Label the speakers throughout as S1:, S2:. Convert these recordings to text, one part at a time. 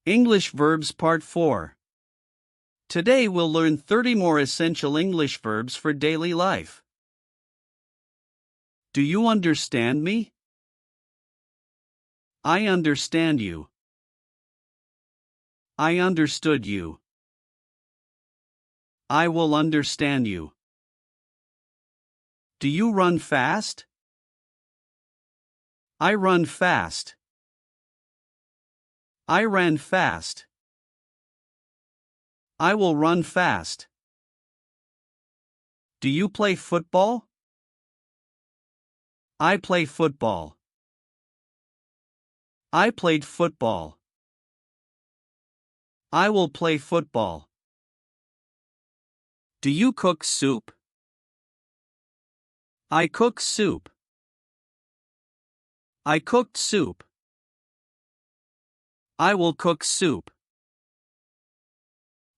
S1: English Verbs Part 4. Today we'll learn 30 more essential English verbs for daily life. Do you understand me? I understand you. I understood you. I will understand you. Do you run fast? I run fast. I ran fast. I will run fast. Do you play football? I play football. I played football. I will play football. Do you cook soup? I cook soup. I cooked soup. I will cook soup.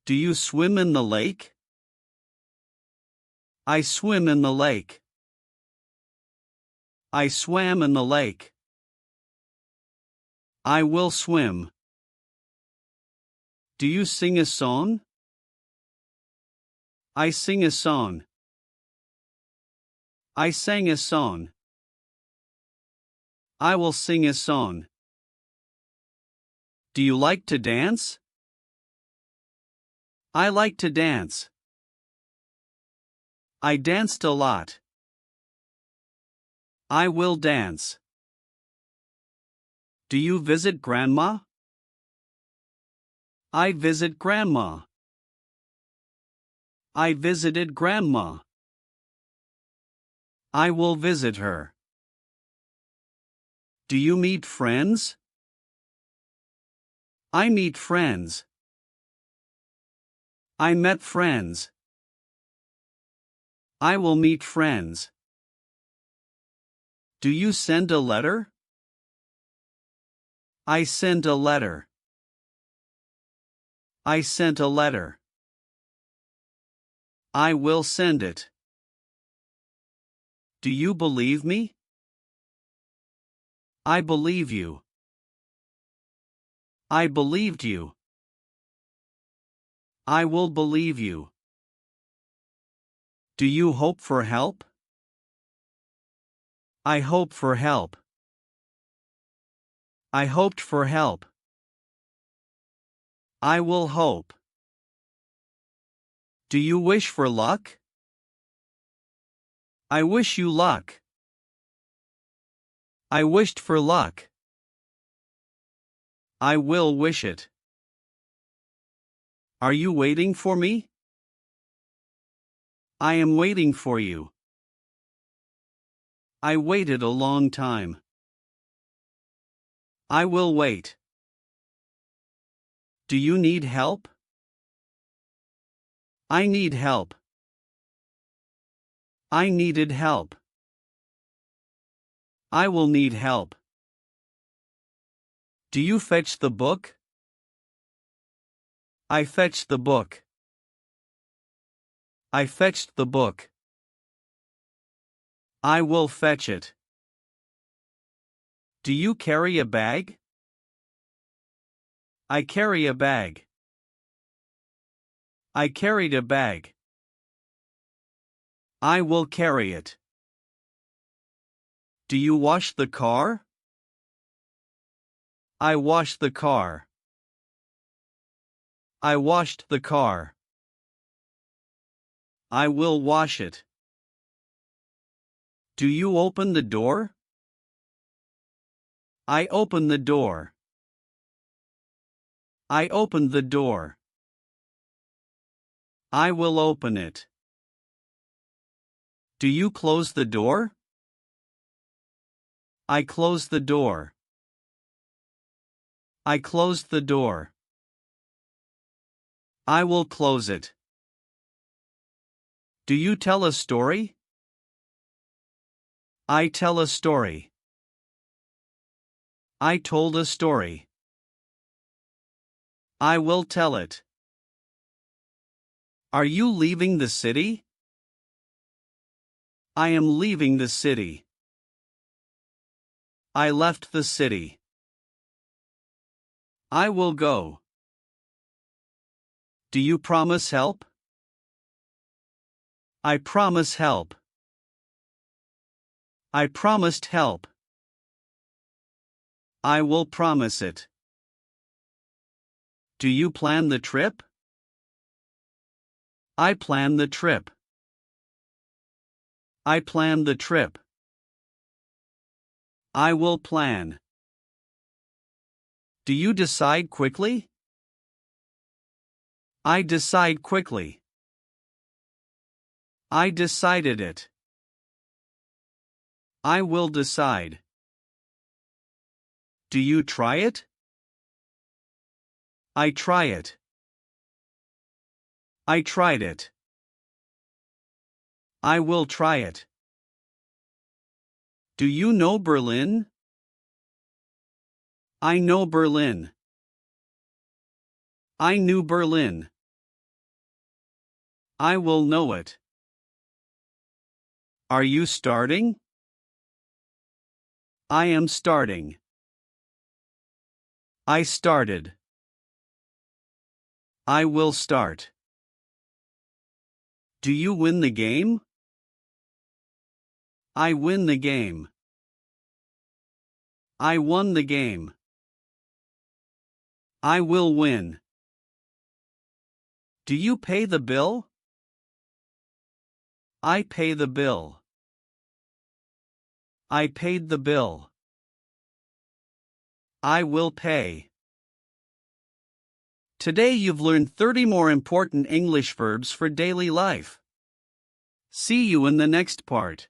S1: Do you swim in the lake? I swim in the lake. I swam in the lake. I will swim. Do you sing a song? I sing a song. I sang a song. I will sing a song. Do you like to dance? I like to dance. I danced a lot. I will dance. Do you visit grandma? I visit grandma. I visited grandma. I will visit her. Do you meet friends? I meet friends. I met friends. I will meet friends. Do you send a letter? I sent a letter. I sent a letter. I will send it. Do you believe me? I believe you. I believed you. I will believe you. Do you hope for help? I hope for help. I hoped for help. I will hope. Do you wish for luck? I wish you luck. I wished for luck. I will wish it. Are you waiting for me? I am waiting for you. I waited a long time. I will wait. Do you need help? I need help. I needed help. I will need help. Do you fetch the book? I fetched the book. I fetched the book. I will fetch it. Do you carry a bag? I carry a bag. I carried a bag. I will carry it. Do you wash the car? I washed the car. I washed the car. I will wash it. Do you open the door? I open the door. I opened the door. I will open it. Do you close the door? I closed the door. I closed the door. I will close it. Do you tell a story? I tell a story. I told a story. I will tell it. Are you leaving the city? I am leaving the city. I left the city. I will go. Do you promise help? I promise help. I promised help. I will promise it. Do you plan the trip? I plan the trip. I plan the trip. I will plan. Do you decide quickly? I decide quickly. I decided it. I will decide. Do you try it? I try it. I tried it. I will try it. Do you know Berlin? I know Berlin. I knew Berlin. I will know it. Are you starting? I am starting. I started. I will start. Do you win the game? I win the game. I won the game. I will win. Do you pay the bill? I pay the bill. I paid the bill. I will pay. Today you've learned 30 more important English verbs for daily life. See you in the next part.